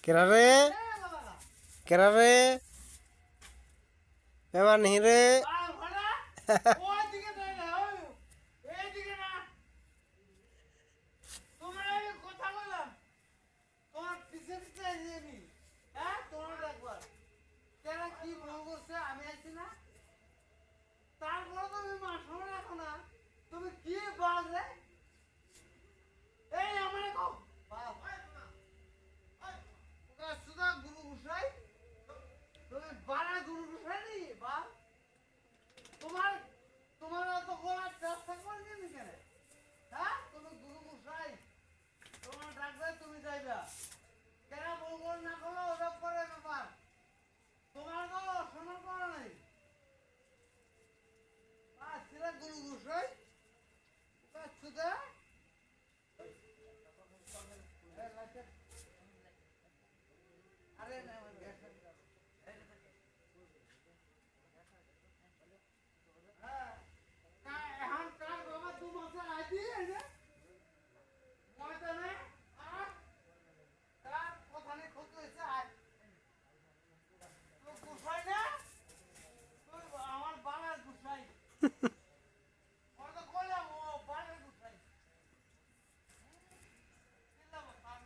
কেরা রে কেরা রে এবার নি রে তারপরে তুমি মাসো রাখো না তুমি কি বাজে এই আমার সুদা গুরু ঘুষাই তুমি বারা গুরু ঘুষাই নি বা তোমার তোমার অত গোলার চেষ্টা করছি নি কেন হ্যাঁ তুমি গুরু ঘুষাই তোমার ডাকবে তুমি যাইবা কেন বলবো না করো ওটা পরে ব্যাপার তোমার তো শোনার করা নেই আর সেটা গুরু ঘুষাই সুদা